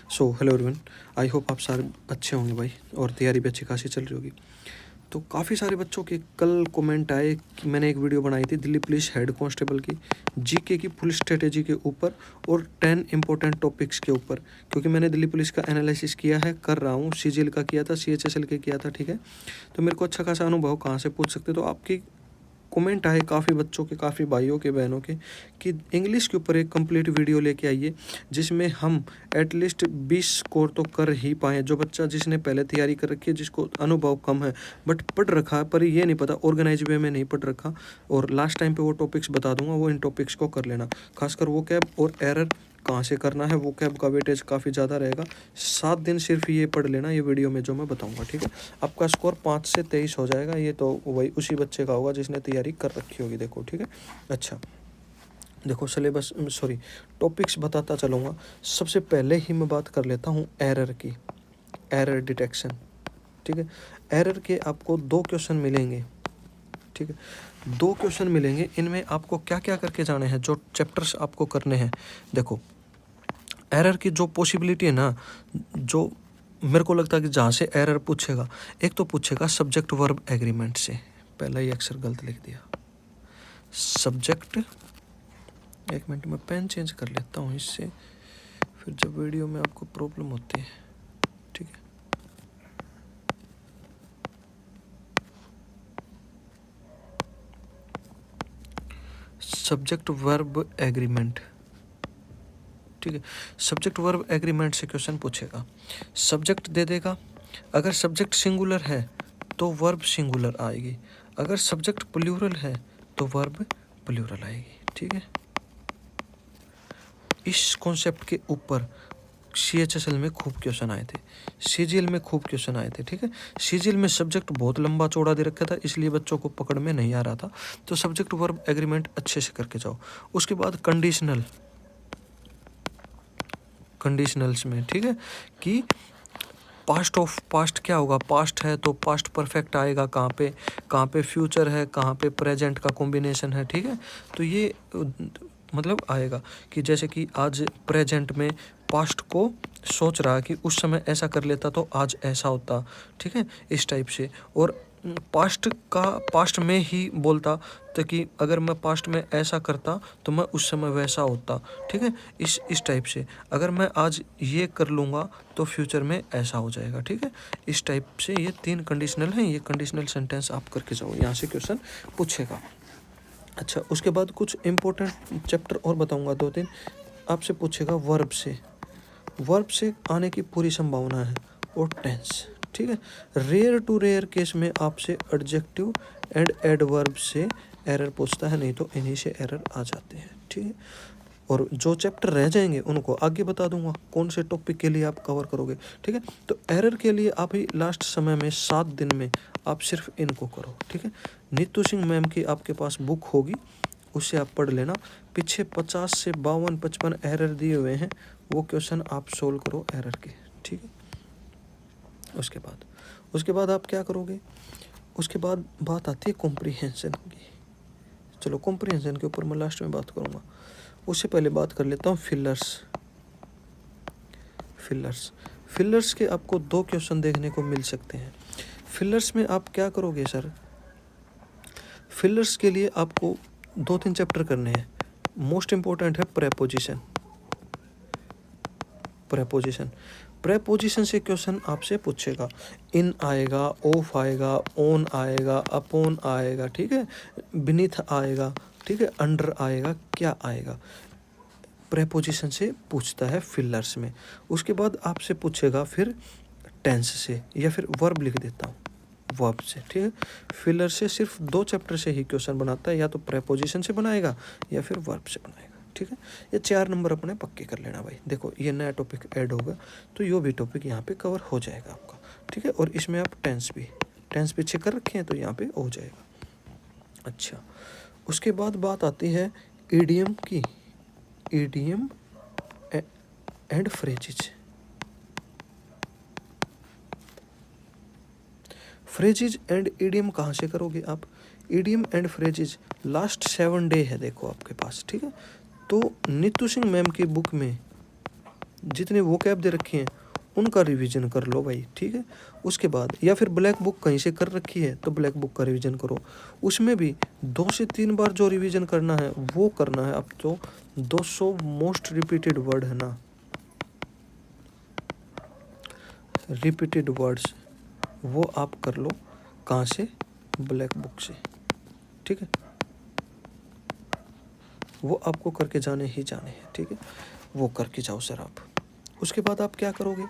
So hello everyone, I hope आप सारे अच्छे होंगे भाई और तैयारी भी अच्छी खासी चल रही होगी। तो काफ़ी सारे बच्चों के कल कमेंट आए कि मैंने एक वीडियो बनाई थी दिल्ली पुलिस हेड कांस्टेबल की जीके की फुल स्ट्रेटेजी के ऊपर और 10 इंपॉर्टेंट टॉपिक्स के ऊपर, क्योंकि मैंने दिल्ली पुलिस का एनालिसिस किया है, कर रहा हूँ, सीजीएल का किया था, सीएचएसएल का किया था, ठीक है। तो मेरे को अच्छा खासा अनुभव कहाँ से पूछ सकते, तो आपकी कमेंट आए काफ़ी बच्चों के, काफ़ी भाइयों के, बहनों के कि इंग्लिश के ऊपर एक कंप्लीट वीडियो लेके आइए जिसमें हम एटलीस्ट 20 स्कोर तो कर ही पाएँ। जो बच्चा जिसने पहले तैयारी कर रखी है, जिसको अनुभव कम है बट पढ़ रखा है, पर ये नहीं पता ऑर्गेनाइज वे में नहीं पढ़ रखा, और लास्ट टाइम पे वो टॉपिक्स बता दूंगा, वो इन टॉपिक्स को कर लेना। खासकर वो कैब और एरर कहाँ से करना है, वो कैब का वेटेज काफ़ी ज़्यादा रहेगा। 7 दिन सिर्फ ये पढ़ लेना, ये वीडियो में जो मैं बताऊंगा, ठीक है। आपका स्कोर 5 से 23 हो जाएगा। ये तो वही उसी बच्चे का होगा जिसने तैयारी कर रखी होगी, देखो, ठीक है। अच्छा, देखो सिलेबस, सॉरी, टॉपिक्स बताता चलूँगा। सबसे पहले ही मैं बात कर लेता हूँ एरर की, एरर डिटेक्शन, ठीक है। एरर के आपको 2 क्वेश्चन मिलेंगे, ठीक है। 2 क्वेश्चन मिलेंगे, इनमें आपको क्या क्या करके जाने हैं, जो चैप्टर्स आपको करने हैं। देखो, एरर की जो पॉसिबिलिटी है ना, जो मेरे को लगता है कि जहाँ से एरर पूछेगा, एक तो पूछेगा सब्जेक्ट वर्ब एग्रीमेंट से। पहला ही अक्षर गलत लिख दिया, सब्जेक्ट, एक मिनट में पेन चेंज कर लेता हूँ इससे, फिर जब वीडियो में आपको प्रॉब्लम होती है, ठीक है। सब्जेक्ट वर्ब एग्रीमेंट, ठीक है। सब्जेक्ट वर्ब एग्रीमेंट से क्वेश्चन पूछेगा, सब्जेक्ट दे देगा। अगर सब्जेक्ट सिंगुलर है तो वर्ब सिंगुलर आएगी, अगर सब्जेक्ट प्लूरल है तो वर्ब प्लूरल आएगी, ठीक है। इस कॉन्सेप्ट के ऊपर सीएचएसएल में खूब क्वेश्चन आए थे, सीजीएल में खूब क्वेश्चन आए थे, ठीक है। सीजीएल में सब्जेक्ट बहुत लंबा चौड़ा दे रखा था, इसलिए बच्चों को पकड़ में नहीं आ रहा था। तो सब्जेक्ट वर्ब एग्रीमेंट अच्छे से करके जाओ। उसके बाद कंडीशनल, कंडीशनल्स में, ठीक है, कि पास्ट ऑफ पास्ट क्या होगा, पास्ट है तो पास्ट परफेक्ट आएगा, कहाँ पे फ्यूचर है, कहाँ पे प्रेजेंट का कॉम्बिनेशन है, ठीक है। तो ये मतलब आएगा कि जैसे कि आज प्रेजेंट में पास्ट को सोच रहा कि उस समय ऐसा कर लेता तो आज ऐसा होता, ठीक है, इस टाइप से। और पास्ट का पास्ट में ही बोलता तो कि अगर मैं पास्ट में ऐसा करता तो मैं उस समय वैसा होता, ठीक है, इस टाइप से। अगर मैं आज ये कर लूँगा तो फ्यूचर में ऐसा हो जाएगा, ठीक है, इस टाइप से। ये 3 कंडीशनल हैं, ये कंडीशनल सेंटेंस आप करके जाओ, यहाँ से क्वेश्चन पूछेगा। अच्छा, उसके बाद कुछ इंपॉर्टेंट चैप्टर और बताऊँगा, 2-3 आपसे पूछेगा वर्ब से, वर्ब से आने की पूरी संभावना है, और टेंस, ठीक है। रेयर टू रेयर केस में आपसे एडजेक्टिव एंड एडवर्ब से एरर पूछता है, नहीं तो इन्हीं से एरर आ जाते हैं, ठीक है। और जो चैप्टर रह जाएंगे उनको आगे बता दूंगा कौन से टॉपिक के लिए आप कवर करोगे, ठीक है। तो एरर के लिए आप ही लास्ट समय में 7 दिन में आप सिर्फ इनको करो, ठीक है। नीतू सिंह मैम की आपके पास बुक होगी, उससे आप पढ़ लेना। पीछे 50 से 52-55 एरर दिए हुए हैं, वो क्वेश्चन आप सोल्व करो एरर के, ठीक है। उसके बाद आप क्या करोगे, उसके बाद बात आती है कॉम्प्रिहेंशन की। चलो, कॉम्प्रिहेंशन के ऊपर मैं लास्ट में बात करूँगा, उससे पहले बात कर लेता हूँ फिलर्स के आपको 2 क्वेश्चन देखने को मिल सकते हैं। फिलर्स में आप क्या करोगे सर, फिलर्स के लिए आपको 2-3 चैप्टर करने हैं। मोस्ट इंपॉर्टेंट है प्रेपोजिशन से क्वेश्चन आपसे पूछेगा। इन आएगा, ऑफ आएगा, ऑन आएगा, अपॉन आएगा, ठीक है, बीनीथ आएगा, ठीक है, अंडर आएगा, क्या आएगा, प्रेपोजिशन से पूछता है फिलर्स में। उसके बाद आपसे पूछेगा फिर टेंस से, या फिर वर्ब लिख देता हूँ, वर्ब से, ठीक है। फिलर से सिर्फ 2 चैप्टर से ही क्वेश्चन बनाता है, या तो प्रेपोजिशन से बनाएगा या फिर वर्ब से बनाएगा, ठीक है। ये 4 नंबर अपने पक्के कर लेना भाई। देखो, ये नया टॉपिक ऐड होगा तो ये भी टॉपिक यहाँ पे कवर हो जाएगा आपका, ठीक है। और इसमें आप टेंस पीछे कर रखे हैं तो यहाँ पे हो जाएगा। अच्छा, उसके बाद बात आती है ईडियम की, idiom and phrases. Phrases and idiom कहाँ से करोगे आप, idiom and phrases last 7 day है, देखो आपके पास, ठीक है। तो नीतू सिंह मैम की बुक में जितने वो कैब दे रखी हैं उनका रिवीजन कर लो भाई, ठीक है। उसके बाद या फिर ब्लैक बुक कहीं से कर रखी है तो ब्लैक बुक का रिवीजन करो, उसमें भी 2 से 3 बार जो रिवीजन करना है वो करना है। अब तो 200 मोस्ट रिपीटेड वर्ड है ना, रिपीटेड वर्ड्स, वो आप कर लो। कहाँ से? ब्लैक बुक से, ठीक है। वो आपको करके जाने ही जाने हैं, ठीक है। वो करके जाओ सर आप। उसके बाद आप क्या करोगे,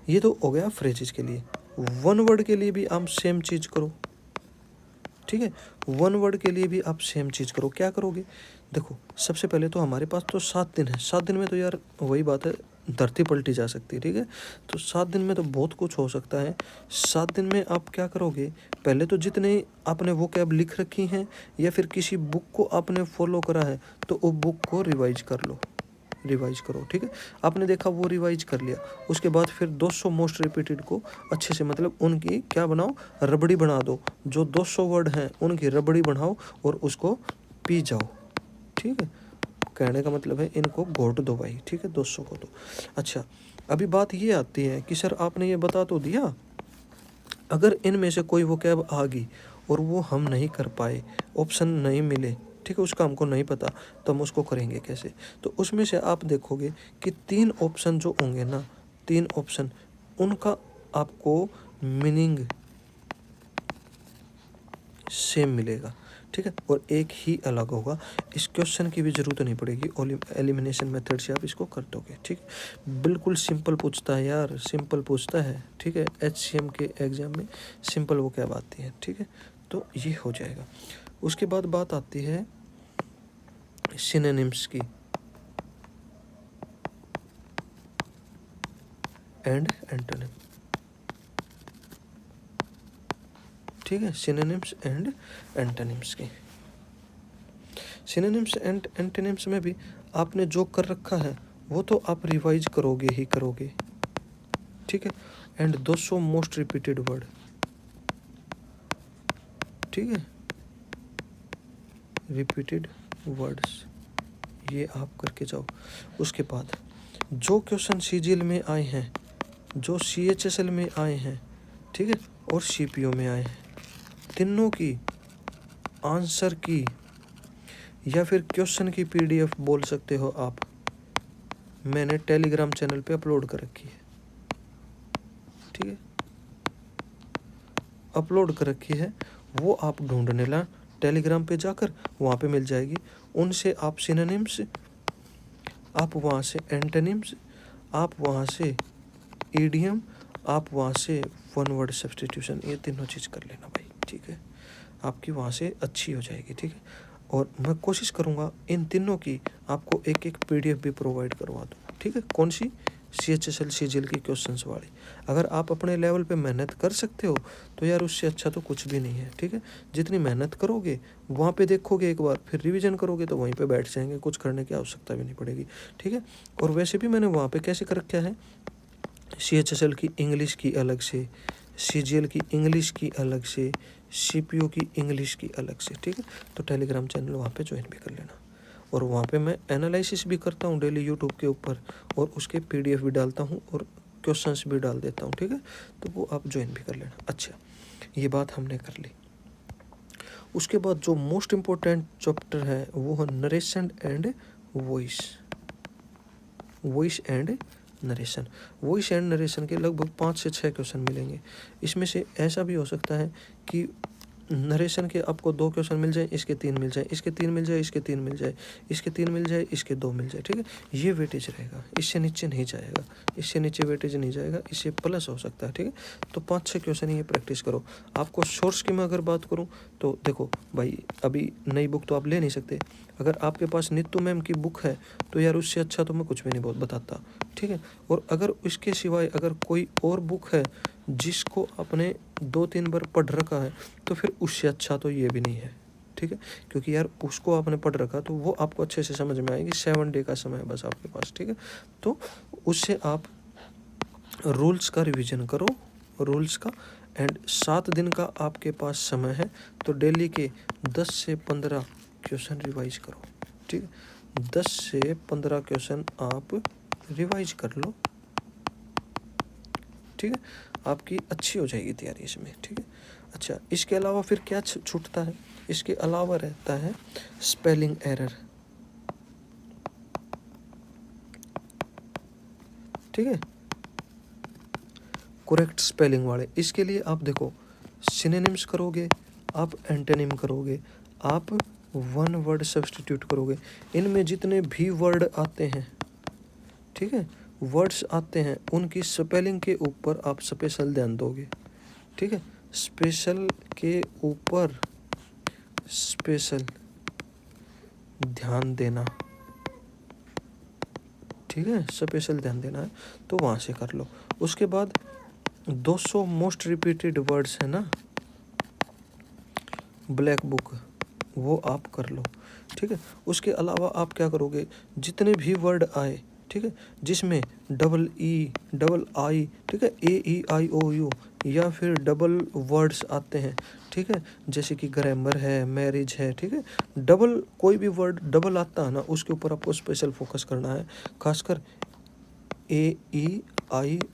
ये तो हो गया फ्रेजेस के लिए। वन वर्ड के लिए भी आप सेम चीज़ करो, ठीक है। वन वर्ड के लिए भी आप सेम चीज़ करो। क्या करोगे, देखो सबसे पहले तो हमारे पास तो 7 दिन है। 7 दिन में तो यार वही बात है, धरती पलटी जा सकती है, ठीक है। तो 7 दिन में तो बहुत कुछ हो सकता है। 7 दिन में आप क्या करोगे, पहले तो जितने आपने वो कैब लिख रखी हैं या फिर किसी बुक को आपने फॉलो करा है तो वो बुक को रिवाइज कर लो, रिवाइज करो, ठीक है। आपने देखा वो रिवाइज कर लिया, उसके बाद फिर 200 मोस्ट रिपीटेड को अच्छे से मतलब उनकी क्या बनाओ, रबड़ी बना दो। जो 200 वर्ड हैं उनकी रबड़ी बनाओ और उसको पी जाओ, ठीक है। कहने का मतलब है इनको घोट दो भाई, ठीक है, 200 को तो। अच्छा, अभी बात ये आती है कि सर आपने ये बता तो दिया, अगर इनमें से कोई वो कैब आ गई और वो हम नहीं कर पाए, ऑप्शन नहीं मिले, ठीक है, उसका हमको नहीं पता, तो हम उसको करेंगे कैसे। तो उसमें से आप देखोगे कि 3 ऑप्शन जो होंगे ना, 3 ऑप्शन, उनका आपको मीनिंग सेम मिलेगा, ठीक है, और एक ही अलग होगा। इस क्वेश्चन की भी ज़रूरत नहीं पड़ेगी, एलिमिनेशन मेथड से आप इसको कर दोगे, ठीक है। बिल्कुल सिंपल पूछता है यार, सिंपल पूछता है, ठीक है। HCM के एग्ज़ाम में सिंपल वो क्या आती है, ठीक है। तो ये हो जाएगा। उसके बाद बात आती है सिनोनिम्स की एंड एंटोनिम, ठीक है। सिनोनिम्स एंड एंटोनिम्स की, सिनोनिम्स एंड एंटोनिम्स में भी आपने जो कर रखा है वो तो आप रिवाइज करोगे ही करोगे, ठीक है। एंड 200 मोस्ट रिपीटेड वर्ड, ठीक है, रिपीटेड वर्ड्स, ये आप करके जाओ। उसके बाद जो क्वेश्चन CGL में आए हैं, जो CHSL में आए हैं, ठीक है, और CPO में आए हैं, तीनों की आंसर की या फिर क्वेश्चन की PDF बोल सकते हो आप, मैंने टेलीग्राम चैनल पे अपलोड कर रखी है, ठीक है, अपलोड कर रखी है। वो आप ढूंढने ला टेलीग्राम पे जाकर, वहाँ पे मिल जाएगी। उनसे आप सिनोनिम्स, आप वहाँ से एंटोनिम्स, आप वहाँ से ईडियम, आप वहाँ से वन वर्ड सब्स्टिट्यूशन, ये तीनों चीज़ कर लेना भाई, ठीक है। आपकी वहाँ से अच्छी हो जाएगी, ठीक है। और मैं कोशिश करूँगा इन तीनों की आपको एक एक PDF भी प्रोवाइड करवा दूँ, ठीक है। कौन सी? CHSL CGL की क्वेश्चंस वाली। अगर आप अपने लेवल पे मेहनत कर सकते हो तो यार उससे अच्छा तो कुछ भी नहीं है, ठीक है। जितनी मेहनत करोगे वहाँ पे देखोगे एक बार, फिर रिवीजन करोगे तो वहीं पे बैठ जाएंगे, कुछ करने की आवश्यकता भी नहीं पड़ेगी, ठीक है। और वैसे भी मैंने वहाँ पे कैसे कर रखा है, CHSL की इंग्लिश की अलग से, CGL की इंग्लिश की अलग से, CPO की इंग्लिश की अलग से, ठीक है। तो टेलीग्राम चैनल वहाँ पे ज्वाइन भी कर लेना। और वहाँ पे मैं एनालिसिस भी करता हूँ डेली यूट्यूब के ऊपर, और उसके PDF भी डालता हूँ और क्वेश्चंस भी डाल देता हूँ, ठीक है। तो वो आप ज्वाइन भी कर लेना। अच्छा, ये बात हमने कर ली। उसके बाद जो मोस्ट इम्पोर्टेंट चैप्टर है वो है narration and voice, voice and narration. Voice and narration के लगभग 5 से 6 क्वेश्चन मिलेंगे। इसमें से ऐसा भी हो सकता है कि नरेशन के आपको 2 क्वेश्चन मिल जाए, इसके 3 मिल जाए, इसके 3 मिल जाए, इसके 3 मिल जाए, इसके 3 मिल जाए, इसके 2 मिल जाए, ठीक है। ये वेटेज रहेगा, इससे नीचे नहीं जाएगा, इससे नीचे वेटेज नहीं जाएगा, इससे प्लस हो सकता है, ठीक है। तो 5-6 क्वेश्चन ये प्रैक्टिस करो। आपको सोर्स की मैं अगर बात करूँ तो देखो भाई, अभी नई बुक तो आप ले नहीं सकते। अगर आपके पास नीतू मैम की बुक है तो यार उससे अच्छा तो मैं कुछ भी नहीं बहुत बताता, ठीक है। और अगर इसके सिवाय अगर कोई और बुक है जिसको आपने 2-3 बार पढ़ रखा है तो फिर उससे अच्छा तो ये भी नहीं है, ठीक है। क्योंकि यार उसको आपने पढ़ रखा तो वो आपको अच्छे से समझ में आएगी। 7 डे का समय है बस आपके पास, ठीक है। तो उससे आप रूल्स का रिवीजन करो, रूल्स का, एंड 7 दिन का आपके पास समय है तो डेली के 10 से 15 क्वेश्चन रिवाइज करो, ठीक है। 10 से 15 क्वेश्चन आप रिवाइज कर लो, ठीक है, आपकी अच्छी हो जाएगी तैयारी इसमें, ठीक है। अच्छा, इसके अलावा फिर क्या छूटता है? इसके अलावा रहता है स्पेलिंग एरर, ठीक है, करेक्ट स्पेलिंग वाले। इसके लिए आप देखो, सिनोनिम्स करोगे, आप एंटोनिम करोगे, आप वन वर्ड सब्स्टिट्यूट करोगे। इनमें जितने भी वर्ड आते हैं, ठीक है, वर्ड्स आते हैं, उनकी स्पेलिंग के ऊपर आप स्पेशल ध्यान दोगे, ठीक है। स्पेशल के ऊपर स्पेशल ध्यान देना, ठीक है, स्पेशल ध्यान देना है तो वहाँ से कर लो। उसके बाद 200 मोस्ट रिपीटेड वर्ड्स है ना ब्लैक बुक, वो आप कर लो, ठीक है। उसके अलावा आप क्या करोगे, जितने भी वर्ड आए, ठीक है, जिसमें डबल ई डबल आई, ठीक है, AEIOU या फिर डबल वर्ड्स आते हैं, ठीक है, जैसे कि ग्रामर है, मैरिज है, ठीक है, डबल कोई भी वर्ड डबल आता है ना, उसके ऊपर आपको स्पेशल फोकस करना है, खासकर AEIOU,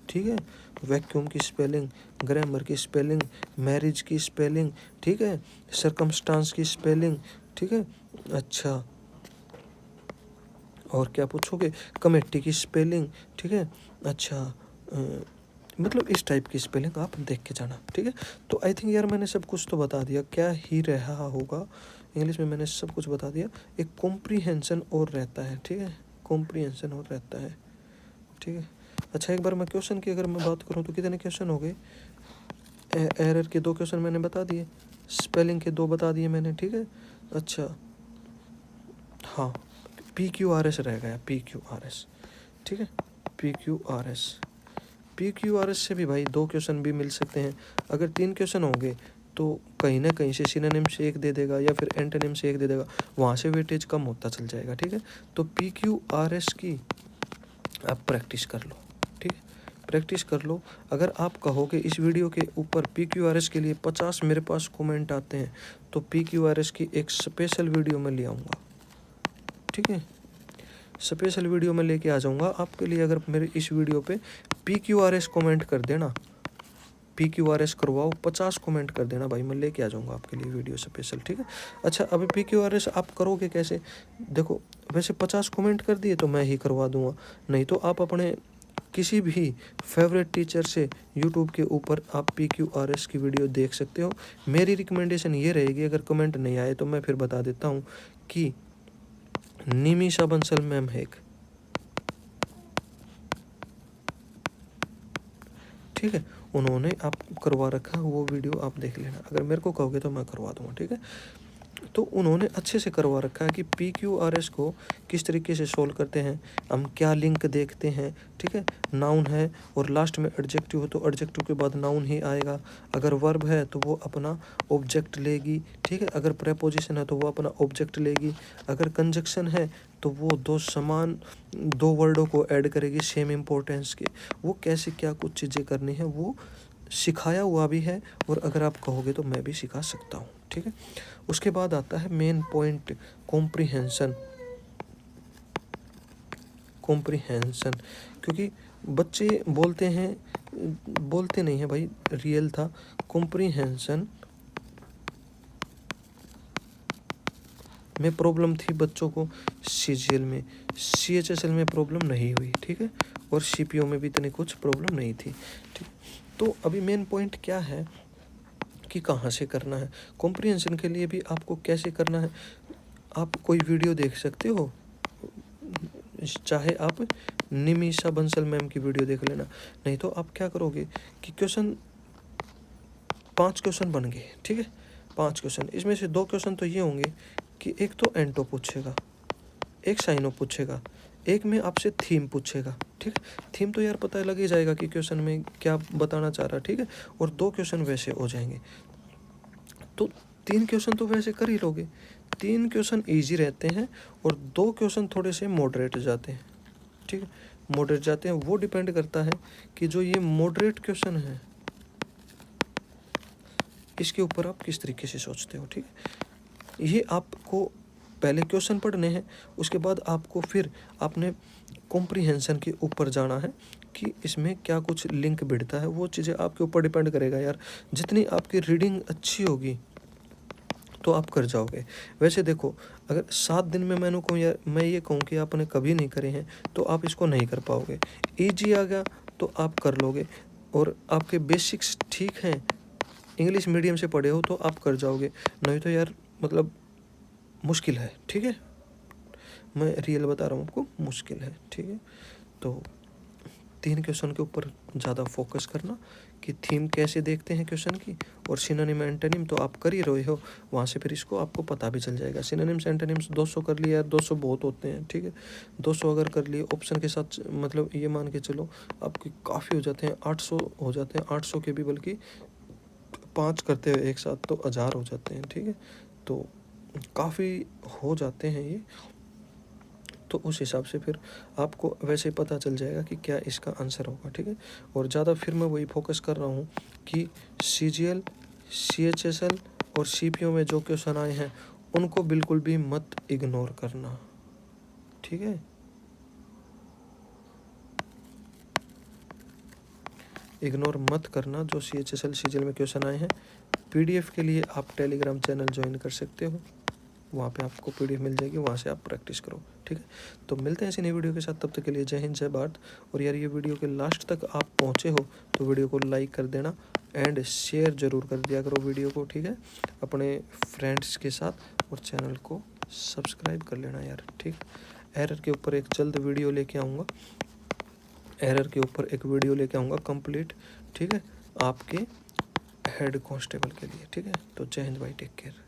ठीक है, वैक्यूम की स्पेलिंग, ग्रामर की स्पेलिंग, मैरिज की स्पेलिंग, ठीक है, सर्कमस्टांस की स्पेलिंग, ठीक है। अच्छा, और क्या पूछोगे, कमेटी की स्पेलिंग, ठीक है। अच्छा, मतलब इस टाइप की स्पेलिंग आप देख के जाना, ठीक है। तो आई थिंक यार मैंने सब कुछ तो बता दिया, क्या ही रहा होगा, इंग्लिश में मैंने सब कुछ बता दिया। एक कॉम्प्रीहेंशन और रहता है, ठीक है, कॉम्प्रीहेंशन और रहता है, ठीक है। अच्छा, एक बार मैं क्वेश्चन की अगर मैं बात करूँ तो कितने क्वेश्चन हो गए? एरर के 2 क्वेश्चन मैंने बता दिए, स्पेलिंग के 2 बता दिए मैंने, ठीक है। अच्छा, हाँ, PQRS रह गया, PQRS, ठीक है, PQRS से भी भाई 2 क्वेश्चन भी मिल सकते हैं। अगर 3 क्वेश्चन होंगे तो कहीं ना कहीं से सिनोनिम से 1 दे देगा या फिर एंटोनिम से 1 दे देगा, वहाँ से वेटेज कम होता चल जाएगा, ठीक है। तो PQRS की आप प्रैक्टिस कर लो, ठीक है, प्रैक्टिस कर लो। अगर आप कहोगे इस वीडियो के ऊपर PQRS के लिए 50 मेरे पास कमेंट आते हैं तो PQRS की एक स्पेशल वीडियो में ले आऊँगा, ठीक है, स्पेशल वीडियो में लेके आ जाऊँगा आपके लिए। अगर मेरे इस वीडियो पे PQRS कमेंट कर देना, PQRS करवाओ, 50 कमेंट कर देना भाई, मैं लेके आ जाऊँगा आपके लिए वीडियो स्पेशल, ठीक है। अच्छा, अभी PQRS आप करोगे कैसे? देखो, वैसे 50 कमेंट कर दिए तो मैं ही करवा दूँगा, नहीं तो आप अपने किसी भी फेवरेट टीचर से यूट्यूब के ऊपर आप PQRS की वीडियो देख सकते हो। मेरी रिकमेंडेशन ये रहेगी, अगर कमेंट नहीं आए तो मैं फिर बता देता हूँ कि निमिषा बंसल मैम है एक, ठीक है, उन्होंने आप करवा रखा, वो वीडियो आप देख लेना। अगर मेरे को कहोगे तो मैं करवा दूँगा, ठीक है। तो उन्होंने अच्छे से करवा रखा है कि PQRS को किस तरीके से सोल्व करते हैं, हम क्या लिंक देखते हैं, ठीक है। नाउन है और लास्ट में एडजेक्टिव हो तो एडजेक्टिव के बाद नाउन ही आएगा, अगर वर्ब है तो वो अपना ऑब्जेक्ट लेगी, ठीक है, अगर प्रेपोजिशन है तो वो अपना ऑब्जेक्ट लेगी, अगर कंजक्शन है तो वो दो वर्डों को ऐड करेगी सेम इम्पोर्टेंस के। वो कैसे क्या कुछ चीज़ें करनी है वो सिखाया हुआ भी है, और अगर आप कहोगे तो मैं भी सिखा सकता हूँ, ठीक है। उसके बाद आता है मेन पॉइंट, कॉम्प्रीहेंशन। क्योंकि बच्चे बोलते नहीं हैं भाई, रियल था। कॉम्प्रीहेंशन में प्रॉब्लम थी बच्चों को, CGL में, CHSL में प्रॉब्लम नहीं हुई, ठीक है, और CPO में भी इतनी कुछ प्रॉब्लम नहीं थी, ठीक। तो अभी मेन पॉइंट क्या है कि कहाँ से करना है कॉम्प्रीहेंशन के लिए भी, आपको कैसे करना है। आप कोई वीडियो देख सकते हो, चाहे आप निमिषा बंसल मैम की वीडियो देख लेना, नहीं तो आप क्या करोगे कि 5 क्वेश्चन बन गए, ठीक है, 5 क्वेश्चन, इसमें से 2 क्वेश्चन तो ये होंगे कि एक तो एंटो पूछेगा, एक साइनो पूछेगा, एक में आपसे थीम पूछेगा, ठीक है। थीम तो यार पता लग ही जाएगा कि क्वेश्चन में क्या बताना चाह रहा है, ठीक है, और 2 क्वेश्चन वैसे हो जाएंगे, तो 3 क्वेश्चन तो वैसे कर ही लोगे। 3 क्वेश्चन ईजी रहते हैं और 2 क्वेश्चन थोड़े से मॉडरेट जाते हैं, ठीक है, मॉडरेट जाते हैं। वो डिपेंड करता है कि जो ये मॉडरेट क्वेश्चन है इसके ऊपर आप किस तरीके से सोचते हो, ठीक है। ये आपको पहले क्वेश्चन पढ़ने हैं, उसके बाद आपको फिर आपने कॉम्प्रिहेंशन के ऊपर जाना है कि इसमें क्या कुछ लिंक भिड़ता है। वो चीज़ें आपके ऊपर डिपेंड करेगा यार। जितनी आपकी रीडिंग अच्छी होगी तो आप कर जाओगे। वैसे देखो, अगर 7 दिन में मैंने कहूँ यार, मैं ये कहूँ कि आपने कभी नहीं करे हैं तो आप इसको नहीं कर पाओगे। ईजी आ गया तो आप कर लोगे, और आपके बेसिक्स ठीक हैं, इंग्लिश मीडियम से पढ़े हो तो आप कर जाओगे। नहीं तो यार मतलब मुश्किल है, ठीक है, मैं रियल बता रहा हूँ आपको, मुश्किल है, ठीक है। तो 3 क्वेश्चन के ऊपर ज़्यादा फोकस करना कि थीम कैसे देखते हैं क्वेश्चन की, और सिनोनिम एंटोनिम तो आप कर ही रहे हो, वहाँ से फिर इसको आपको पता भी चल जाएगा। सिनोनिम्स एंटोनिम्स 200 कर लिया यार, 200 बहुत होते हैं, ठीक है। 200 अगर कर लिए ऑप्शन के साथ, मतलब ये मान के चलो आपके काफ़ी हो जाते हैं, 800 हो जाते हैं, 800 के भी बल्कि 5 करते हुए एक साथ तो 1000 हो जाते हैं, ठीक है। तो काफ़ी हो जाते हैं ये, तो उस हिसाब से फिर आपको वैसे पता चल जाएगा कि क्या इसका आंसर होगा, ठीक है। और ज़्यादा फिर मैं वही फोकस कर रहा हूँ कि CGL, CHSL और CPO में जो क्वेश्चन आए हैं उनको बिल्कुल भी मत इग्नोर करना, ठीक है। इग्नोर मत करना जो CHSL CGL में क्वेश्चन आए हैं। PDF के लिए आप टेलीग्राम चैनल ज्वाइन कर सकते हो, वहाँ पे आपको PDF मिल जाएगी, वहाँ से आप प्रैक्टिस करो, ठीक है। तो मिलते हैं ऐसी नई वीडियो के साथ, तब तक के लिए जय हिंद जय भारत। और यार ये वीडियो के लास्ट तक आप पहुँचे हो तो वीडियो को लाइक कर देना एंड शेयर ज़रूर कर दिया करो वीडियो को, ठीक है, अपने फ्रेंड्स के साथ, और चैनल को सब्सक्राइब कर लेना यार, ठीक। एरर के ऊपर एक जल्द वीडियो लेके आऊँगा, एरर के ऊपर एक वीडियो लेके आऊँगा कंप्लीट, ठीक है, आपके हेड कांस्टेबल के लिए, ठीक है। तो जय हिंद भाई, टेक केयर।